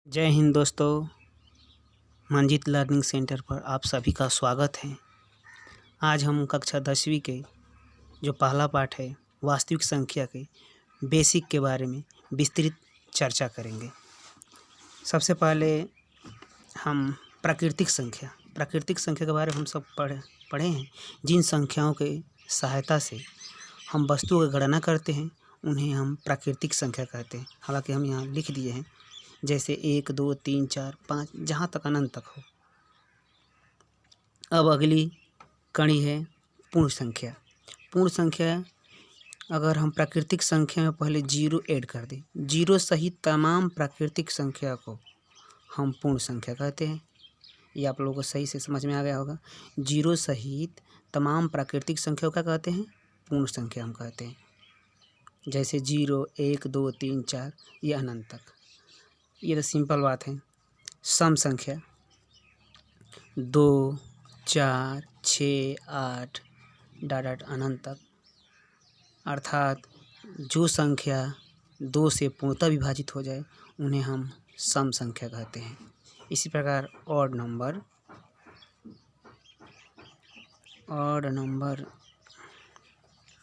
जय हिंद दोस्तों। Manjit learning centre पर आप सभी का स्वागत है। आज हम कक्षा 10वीं के जो पहला पाठ है वास्तविक संख्या के बेसिक के बारे में विस्तृत चर्चा करेंगे। सबसे पहले हम प्राकृतिक संख्या के बारे में हम सब पढ़े हैं। जिन संख्याओं के सहायता से हम वस्तुओं की गणना करते हैं उन्हें हम प्राकृतिक संख्या कहते हैं। हालांकि हम यहाँ लिख दिए हैं, जैसे 1, 2, 3, 4, 5 जहाँ तक अनंत तक हो। अब अगली कड़ी है पूर्ण संख्या। पूर्ण संख्या अगर हम प्राकृतिक संख्या में पहले 0 ऐड कर दें, 0 सहित तमाम प्राकृतिक संख्या को हम पूर्ण संख्या कहते हैं। ये आप लोगों को सही से समझ में आ गया होगा। 0 सहित तमाम प्राकृतिक संख्या को क्या कहते हैं? पूर्ण संख्या हम कहते हैं। जैसे 0, 1, 2, 3, 4 ये अनंत तक। ये तो सिंपल बात है। सम संख्या 2, 4, 6, 8 डाट अनंत तक, अर्थात जो संख्या 2 से पूर्णतः विभाजित हो जाए उन्हें हम सम संख्या कहते हैं। इसी प्रकार ऑड नंबर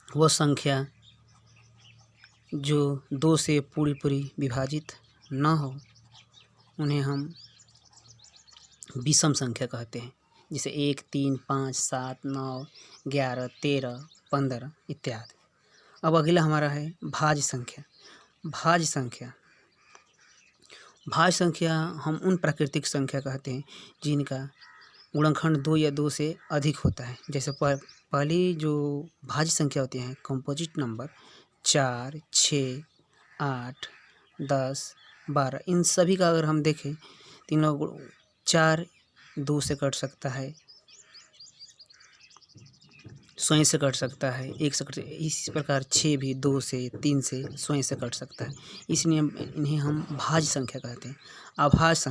वो संख्या जो 2 से पूरी विभाजित न हो उन्हें हम विषम संख्या कहते हैं। जैसे 1, 3, 5, 7, 9, 11, 13, 15 इत्यादि। अब अगला हमारा है भाज्य संख्या हम उन प्राकृतिक संख्या कहते हैं जिनका गुणनखंड 2 या 2 से अधिक होता है। जैसे पहली जो भाज्य संख्या होती है कंपोजिट नंबर 4, 6, 8, 10, 12, इन सभी का अगर हम देखें, तीनों 4 2 से कट सकता है, स्वयं से कट सकता है, 1 से कट सकता है। इसी प्रकार 6 भी 2 से 3 से स्वयं से कट सकता है। इसलिए इन्हें हम भाज्य संख्या कहते हैं। अभाज्य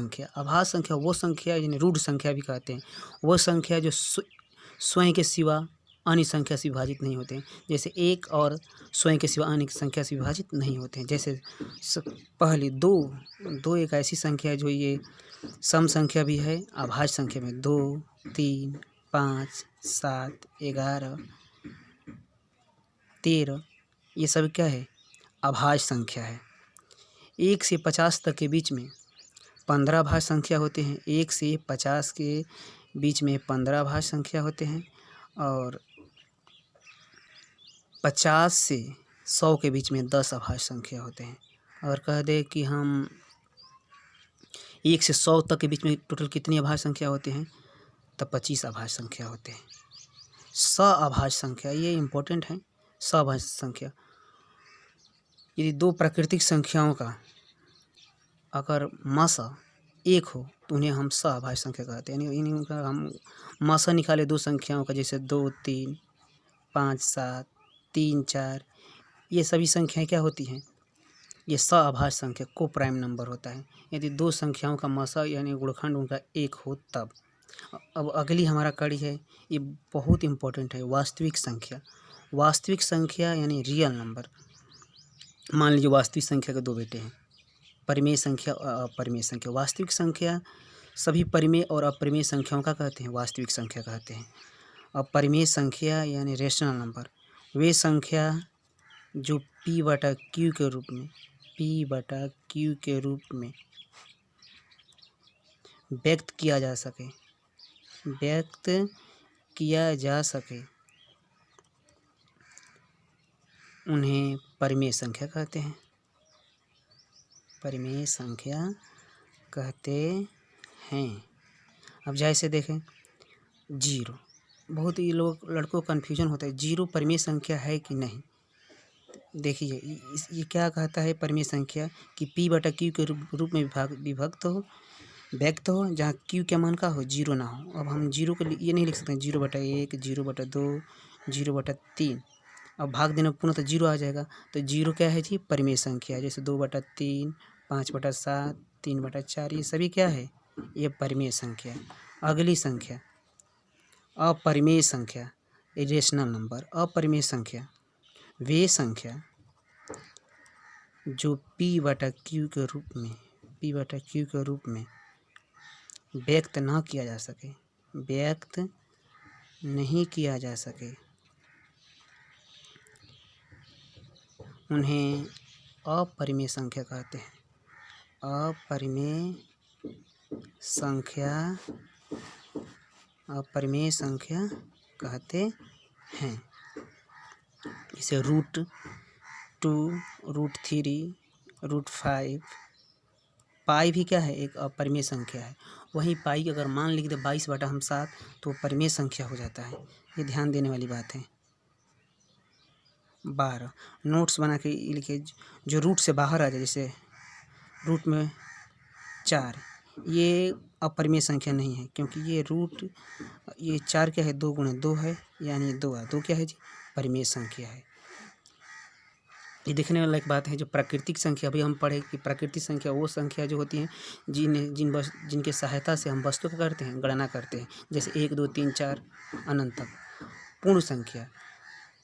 संख्या वो संख्या जिन्हें रूढ़ संख्या भी कहते हैं। वो संख्या जो स्वयं के सिवा अन्य संख्या से विभाजित नहीं होते हैं। जैसे 1 और स्वयं के सिवा अन्य संख्या से विभाजित नहीं होते हैं। जैसे पहली 2 एक ऐसी संख्या है जो ये सम संख्या भी है। अभाज्य संख्या में 2, 3, 5, 7, 11, 13 ये सब क्या है? अभाज्य संख्या है। 1 से 50 तक के बीच में 15 भाज्य संख्या होते हैं। 1 से 50 के बीच में 15 भाज्य संख्या होते हैं और 50 से 100 के बीच में 10 अभाज्य संख्या होते हैं। अगर कह दे कि हम 1 से 100 तक के बीच में टोटल कितनी अभाज्य संख्या होते हैं, तब 25 अभाज्य संख्या होते हैं। सअभाज्य संख्या ये इम्पोर्टेंट है। सअभाज्य संख्या यदि 2 प्राकृतिक संख्याओं का अगर मसा 1 हो तो उन्हें हम सअभाज्य संख्या कहते हैं। यानी इनका हम मसा निकाले 2 संख्याओं का, जैसे 2, 3, 5, 7, 3, 4 ये सभी संख्याएं क्या होती हैं? ये सअभाज्य संख्या को प्राइम नंबर होता है। यदि 2 संख्याओं का मसा यानी गुणनखंड उनका 1 हो तब। अब अगली हमारा कड़ी है, ये बहुत इम्पोर्टेंट है, वास्तविक संख्या यानी रियल नंबर। मान लीजिए वास्तविक संख्या के 2 बेटे हैं, परिमेय संख्या और अपरिमेय संख्या। वास्तविक संख्या सभी परिमेय और अपरिमेय संख्याओं का कहते हैं वास्तविक संख्या कहते हैं। अपरिमेय संख्या यानी रेशनल नंबर वे संख्या जो P/Q के रूप में व्यक्त किया जा सके उन्हें परिमेय संख्या कहते हैं। अब जैसे देखें 0, बहुत ही लड़कों को कन्फ्यूजन होता है 0 परिमेय संख्या है कि नहीं। देखिए ये क्या कहता है परिमेय संख्या कि P/Q के रूप में व्यक्त हो जहाँ Q के मान का हो 0 ना हो। अब हम 0 को ये नहीं लिख सकते 0/1, 0/2, 0/3। अब भाग देना पुनः तो 0 आ जाएगा। तो 0 क्या है जी? परिमेय संख्या। जैसे 2/3, 5/7, 3/4 ये सभी क्या है? ये परिमेय संख्या। अगली संख्या अपरिमेय संख्या, इरेशनल नंबर। अपरिमेय संख्या वे संख्या जो P/Q के रूप में पी बटा क्यू के रूप में व्यक्त ना किया जा सके, व्यक्त नहीं किया जा सके, उन्हें अपरिमेय संख्या कहते हैं। अपरिमेय संख्या कहते हैं। जैसे √2, √3, √5। पाई भी क्या है? एक अपरिमेय संख्या है। वहीं पाई अगर मान लिख दे 22/7 तो वो परिमेय संख्या हो जाता है। ये ध्यान देने वाली बात है। 12 नोट्स बना के लिखे जो रूट से बाहर आ जाए, जैसे रूट में 4, ये अपरिमेय संख्या नहीं है, क्योंकि ये 4 क्या है? 2 × 2 है, यानी 2 है। 2 क्या है जी? परिमेय संख्या है। ये देखने वाला एक बात है। जो प्राकृतिक संख्या, अभी हम पढ़े कि प्राकृतिक संख्या वो संख्या जो होती हैं जिनके सहायता से हम वस्तु को करते हैं, गणना करते हैं। जैसे 1, 2, 3, 4 अनंत तक। पूर्ण संख्या,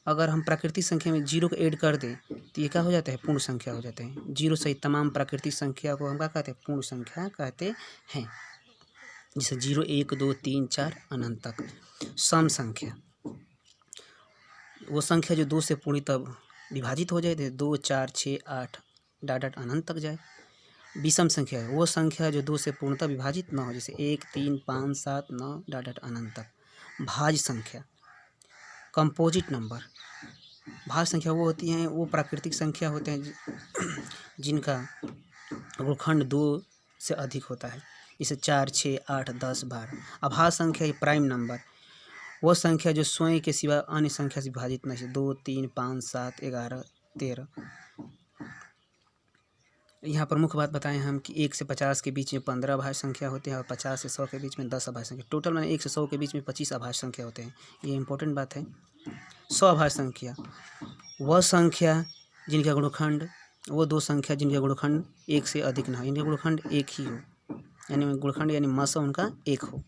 अगर हम प्राकृतिक संख्या में 0 को ऐड कर दें तो ये क्या हो जाता है? पूर्ण संख्या हो जाते हैं। 0 सहित तमाम प्राकृतिक संख्या को हम क्या कहते हैं? पूर्ण संख्या कहते हैं। जैसे 0, 1, 2, 3, 4 अनंत तक। सम संख्या, वो संख्या जो 2 से पूर्णतः विभाजित हो जाए, 2, 4, 6, 8 डाट अनंत तक जाए। विषम संख्या है वो संख्या जो 2 से पूर्णतः विभाजित ना हो, जैसे 1, 3, 5, 7, 9 डाट अनंत तक। भाज्य संख्या, कंपोजिट नंबर। भाज्य संख्या वो होती हैं, वो प्राकृतिक संख्या होते हैं जिनका गुणनखंड 2 से अधिक होता है। जैसे 4, 6, 8, 10, 12। अभाज्य संख्या प्राइम नंबर, वो संख्या जो स्वयं के सिवा अन्य संख्या से विभाजित नहीं है। 2, 3, 5, 7, 11, 13। यहाँ पर मुख्य बात बताएं हम कि 1 से 50 के बीच में 15 अभाज्य संख्या होते हैं और 50 से 100 के बीच में 10 अभाज्य संख्या। टोटल मैंने 1 से 100 के बीच में 25 अभाज्य संख्या होते हैं। ये इंपॉर्टेंट बात है। 100 अभाज्य संख्या वह संख्या जिनका गुणनखंड, वो 2 संख्या जिनका गुणनखंड 1 से अधिक ना हो, इनका गुणनखंड 1 ही हो, यानी गुणनखंड यानी मसा उनका 1 हो।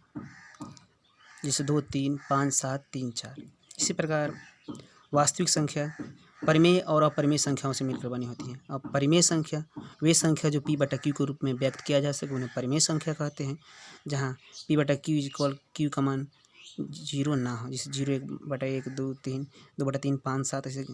जैसे 2, 3, 5, 7, 3, 4। इसी प्रकार वास्तविक संख्या परिमेय और अपरिमेय संख्याओं से मिलकर बनी होती हैं। अब परिमेय संख्या वे संख्या जो p/q के रूप में व्यक्त किया जा सके, उन्हें परिमेय संख्या कहते हैं। जहाँ p/q q का मान 0 ना हो, जैसे 0, 1/1, 2, 3, 2/3, 5, 7 ऐसे।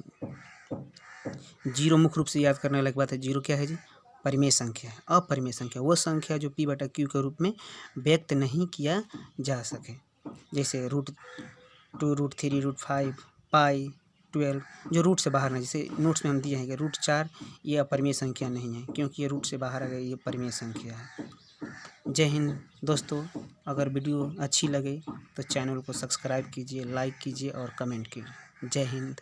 0 मुख्य रूप से याद करने वाली बात है। 0 क्या है जी? परिमेय संख्या है। अपरिमेय संख्या वो संख्या जो p/q के रूप में व्यक्त नहीं किया जा सके, जैसे √2, √3, √5, पाई, 12 जो रूट से बाहर नहीं। जैसे नोट्स में हम दिए हैं कि √4 ये अपरिमेय संख्या नहीं है, क्योंकि ये रूट से बाहर आ गई, ये परिमेय संख्या है। जय हिंद दोस्तों। अगर वीडियो अच्छी लगे तो चैनल को सब्सक्राइब कीजिए, लाइक कीजिए और कमेंट कीजिए। जय हिंद।